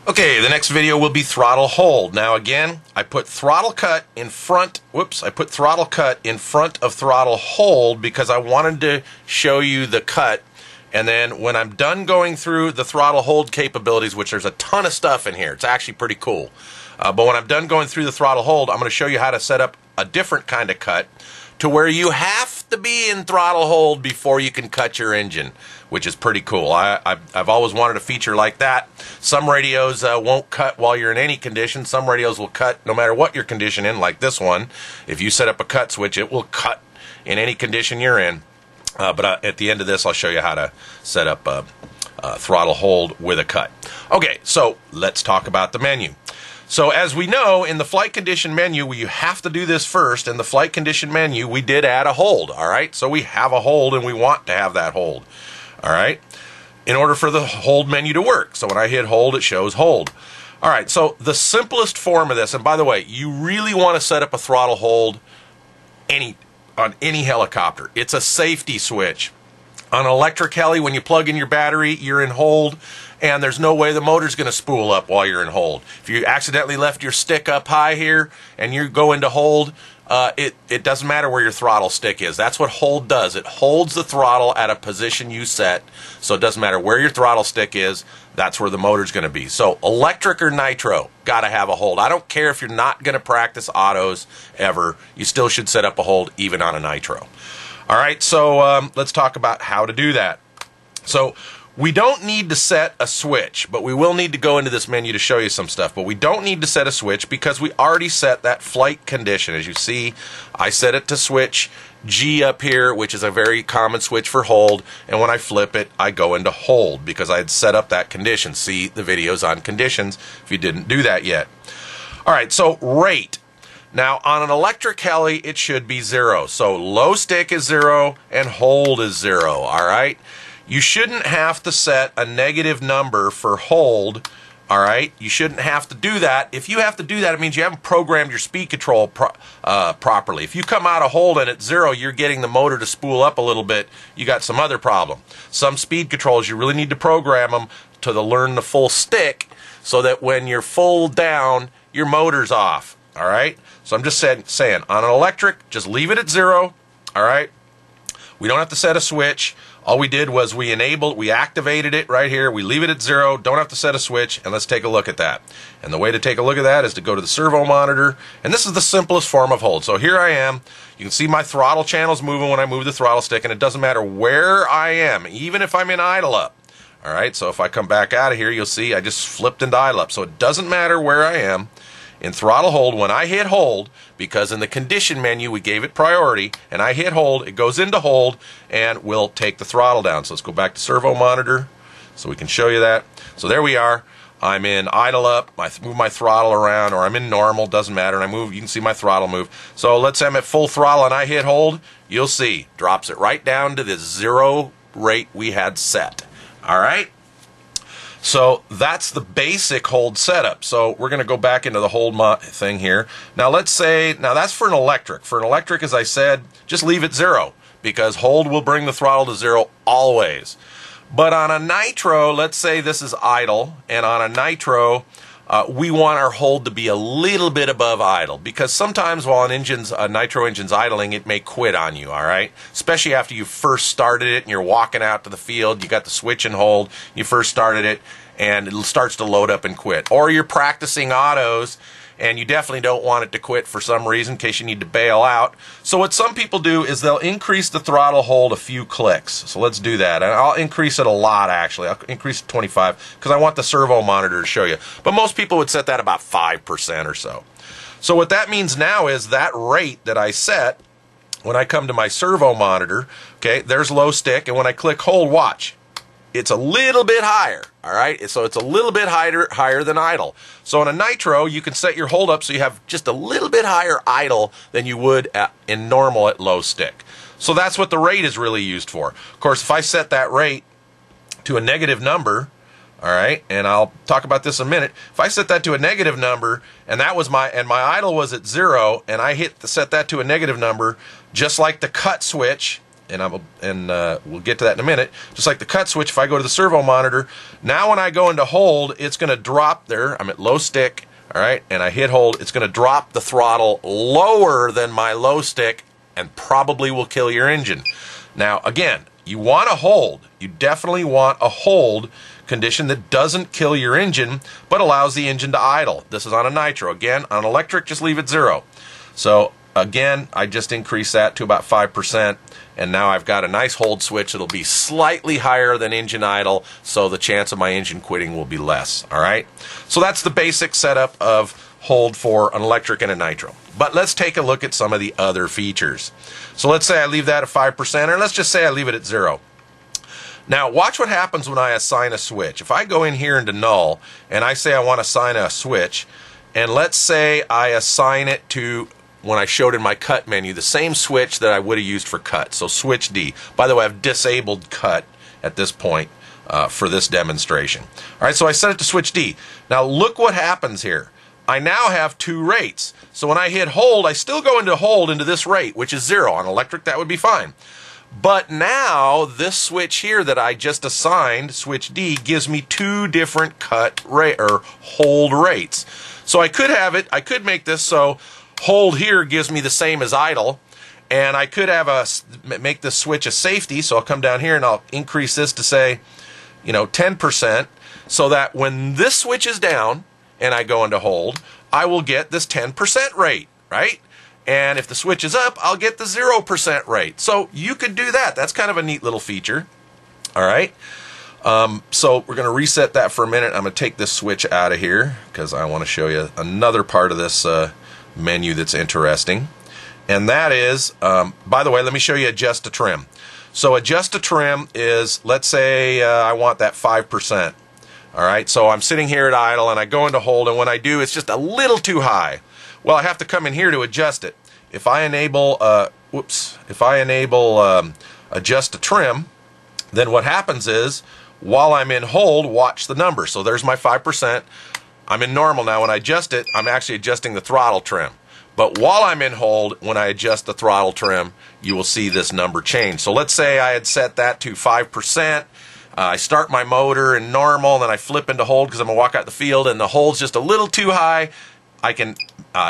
Okay, the next video will be throttle hold. Now again, I put throttle cut in front, I put throttle cut in front of throttle hold because I wanted to show you the cut. And then when I'm done going through the throttle hold capabilities, which there's a ton of stuff in here, it's actually pretty cool. But when I'm done going through the throttle hold, I'm going to show you how to set up a different kind of cut to where you have to be in throttle hold before you can cut your engine, which is pretty cool. I've always wanted a feature like that. Some radios won't cut while you're in any condition. Some radios will cut no matter what your condition in, like this one. If you set up a cut switch, it will cut in any condition you're in. But at the end of this, I'll show you how to set up throttle hold with a cut. Okay, so let's talk about the menu. So as we know, in the flight condition menu, you have to do this first. In the flight condition menu, we did add a hold, all right? So we have a hold, and we want to have that hold, all right, in order for the hold menu to work. So when I hit hold, it shows hold. All right, so the simplest form of this, and by the way, you really want to set up a throttle hold on any helicopter. It's a safety switch. On an electric heli, when you plug in your battery, you're in hold, and there's no way the motor's going to spool up while you're in hold. If you accidentally left your stick up high here and you go into hold, it doesn't matter where your throttle stick is. That's what hold does. It holds the throttle at a position you set, so it doesn't matter where your throttle stick is, that's where the motor's going to be. So electric or nitro, got to have a hold. I don't care if you're not going to practice autos ever, you still should set up a hold even on a nitro. All right, so let's talk about how to do that. So we don't need to set a switch, but we will need to go into this menu to show you some stuff. But we don't need to set a switch because we already set that flight condition. As you see, I set it to switch G up here, which is a very common switch for hold. And when I flip it, I go into hold because I had set up that condition. See the videos on conditions if you didn't do that yet. All right, so rate. Now, on an electric heli, it should be 0. So low stick is 0 and hold is 0, all right? You shouldn't have to set a negative number for hold, all right? You shouldn't have to do that. If you have to do that, it means you haven't programmed your speed control properly. If you come out of hold and at 0, you're getting the motor to spool up a little bit, you got some other problem. Some speed controls, you really need to program them to learn the full stick so that when you're full down, your motor's off, all right? So I'm just saying, on an electric, just leave it at 0, all right? We don't have to set a switch. All we did was we activated it right here. We leave it at 0, don't have to set a switch, and let's take a look at that. And the way to take a look at that is to go to the servo monitor, and this is the simplest form of hold. So here I am. You can see my throttle channels moving when I move the throttle stick, and it doesn't matter where I am, even if I'm in idle up. All right, so if I come back out of here, you'll see I just flipped into idle up. So it doesn't matter where I am. In throttle hold, when I hit hold, because in the condition menu we gave it priority, and I hit hold, it goes into hold, and we'll take the throttle down. So let's go back to servo monitor so we can show you that. So there we are. I'm in idle up, I move my throttle around, or I'm in normal, doesn't matter, and I move, you can see my throttle move. So let's say I'm at full throttle and I hit hold, you'll see, drops it right down to the 0 rate we had set. All right? So that's the basic hold setup. So we're going to go back into the hold thing here. Now let's say, now that's for an electric. For an electric, as I said, just leave it 0 because hold will bring the throttle to 0 always. But on a nitro, let's say this is idle, and on a nitro, we want our hold to be a little bit above idle because sometimes while a nitro engine's idling, it may quit on you, all right? Especially after you first started it and you're walking out to the field, you got the switch and hold, you first started it, and it starts to load up and quit. Or you're practicing autos, and you definitely don't want it to quit for some reason in case you need to bail out. So what some people do is they'll increase the throttle hold a few clicks. So let's do that. And I'll increase it a lot, actually. I'll increase it 25 because I want the servo monitor to show you. But most people would set that about 5% or so. So what that means now is that rate that I set, when I come to my servo monitor, okay, there's low stick, and when I click hold, watch. It's a little bit higher, all right? So it's a little bit higher than idle. So on a nitro, you can set your hold up so you have just a little bit higher idle than you would in normal at low stick. So that's what the rate is really used for. Of course, if I set that rate to a negative number, all right, and I'll talk about this in a minute. If I set that to a negative number, and my idle was at 0, and I set that to a negative number, just like the cut switch, and we'll get to that in a minute. Just like the cut switch, if I go to the servo monitor, now when I go into hold, it's going to drop there. I'm at low stick, all right, and I hit hold. It's going to drop the throttle lower than my low stick and probably will kill your engine. Now, again, you want a hold. You definitely want a hold condition that doesn't kill your engine, but allows the engine to idle. This is on a nitro. Again, on electric, just leave it 0. So, again, I just increased that to about 5%, and now I've got a nice hold switch that'll be slightly higher than engine idle, so the chance of my engine quitting will be less, all right? So that's the basic setup of hold for an electric and a nitro. But let's take a look at some of the other features. So let's say I leave that at 5%, or let's just say I leave it at 0. Now, watch what happens when I assign a switch. If I go in here into null, and I say I want to assign a switch, and let's say I assign it to, when I showed in my cut menu, the same switch that I would have used for cut, so switch D. By the way, I've disabled cut at this point for this demonstration. All right, so I set it to switch D. Now, look what happens here. I now have 2 rates. So when I hit hold, I still go into hold into this rate, which is 0. On electric, that would be fine. But now, this switch here that I just assigned, switch D, gives me 2 different cut rate or hold rates. So I could have it, I could make this so hold here gives me the same as idle, and I could have make this switch a safety, so I'll come down here and I'll increase this to say, 10%, so that when this switch is down and I go into hold, I will get this 10% rate, right? And if the switch is up, I'll get the 0% rate. So you could do that. That's kind of a neat little feature. All right. So we're going to reset that for a minute. I'm going to take this switch out of here because I want to show you another part of this menu that's interesting. And that is, by the way, let me show you adjust to trim. So adjust to trim is, let's say I want that 5%. All right. So I'm sitting here at idle and I go into hold, and when I do, it's just a little too high. Well, I have to come in here to adjust it. If I enable, adjust to trim, then what happens is, while I'm in hold, watch the number. So there's my 5%. I'm in normal now. When I adjust it, I'm actually adjusting the throttle trim. But while I'm in hold, when I adjust the throttle trim, you will see this number change. So let's say I had set that to 5%. I start my motor in normal, and then I flip into hold because I'm going to walk out the field, and the hold's just a little too high. I can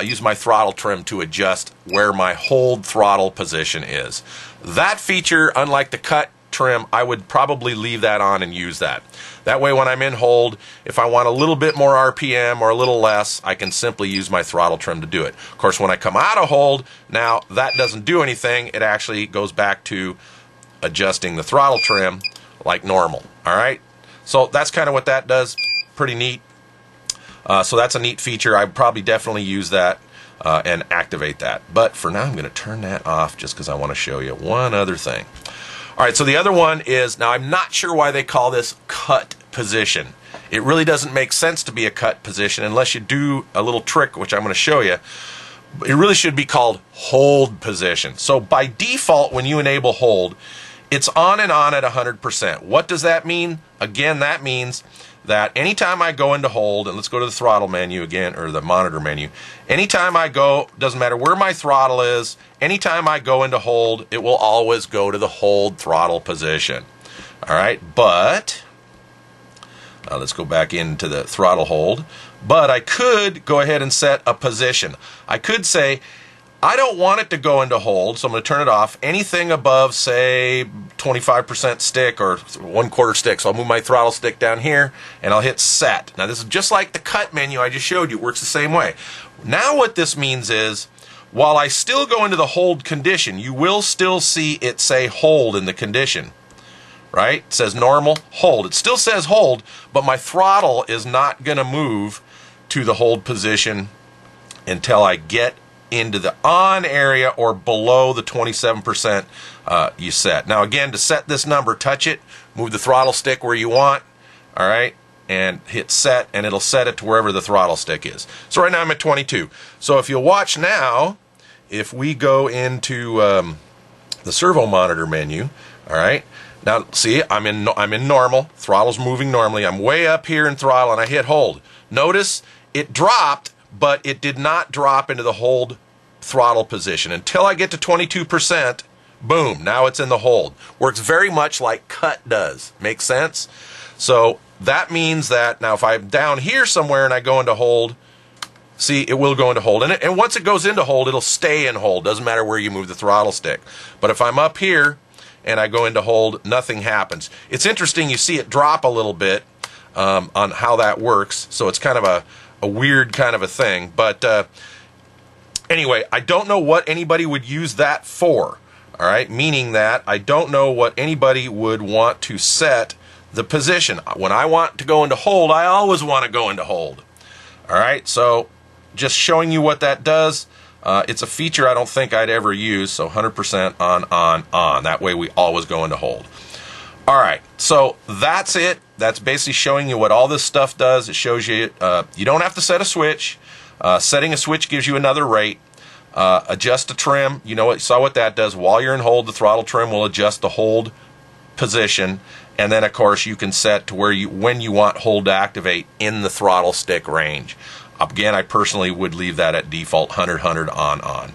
use my throttle trim to adjust where my hold throttle position is. That feature, unlike the cut trim, I would probably leave that on and use that. That way when I'm in hold, if I want a little bit more RPM or a little less, I can simply use my throttle trim to do it. Of course, when I come out of hold, now that doesn't do anything. It actually goes back to adjusting the throttle trim like normal. All right? So that's kind of what that does. Pretty neat. So that's a neat feature. I'd probably definitely use that and activate that. But for now, I'm going to turn that off just because I want to show you one other thing. All right, so the other one is, now I'm not sure why they call this cut position. It really doesn't make sense to be a cut position unless you do a little trick, which I'm going to show you. It really should be called hold position. So by default, when you enable hold, it's on and on at 100%. What does that mean? Again, that means that anytime I go into hold, and let's go to the throttle menu again, or the monitor menu, anytime I go, doesn't matter where my throttle is, anytime I go into hold, it will always go to the hold throttle position. All right, but let's go back into the throttle hold. But I could go ahead and set a position. I could say, I don't want it to go into hold, so I'm going to turn it off. Anything above, say, 25% stick or 1/4 stick. So I'll move my throttle stick down here, and I'll hit set. Now, this is just like the cut menu I just showed you. It works the same way. Now what this means is, while I still go into the hold condition, you will still see it say hold in the condition. Right? It says normal, hold. It still says hold, but my throttle is not going to move to the hold position until I get into the on area or below the 27% you set. Now again, to set this number, touch it, move the throttle stick where you want, all right, and hit set, and it'll set it to wherever the throttle stick is. So right now I'm at 22. So if you'll watch now, if we go into the servo monitor menu, all right, now see, I'm in normal, throttle's moving normally, I'm way up here in throttle, and I hit hold. Notice it dropped, but it did not drop into the hold throttle position. Until I get to 22%, Boom, now it's in the hold. Works very much like cut does. Make sense? So that means that now if I'm down here somewhere and I go into hold, see, it will go into hold. And once it goes into hold, it'll stay in hold. Doesn't matter where you move the throttle stick. But if I'm up here and I go into hold, nothing happens. It's interesting, you see it drop a little bit on how that works. So it's kind of a weird kind of a thing. But anyway, I don't know what anybody would use that for. All right, meaning that I don't know what anybody would want to set the position. When I want to go into hold, I always want to go into hold. All right, so just showing you what that does. It's a feature I don't think I'd ever use, so 100% on. That way we always go into hold. All right, so that's it. That's basically showing you what all this stuff does. It shows you you don't have to set a switch. Setting a switch gives you another rate. Adjust the trim. You know, saw what that does. While you're in hold, the throttle trim will adjust the hold position, and then of course you can set to where when you want hold to activate in the throttle stick range. Again, I personally would leave that at default 100 on.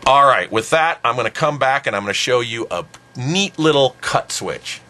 All right, with that, I'm going to come back and I'm going to show you a neat little cut switch.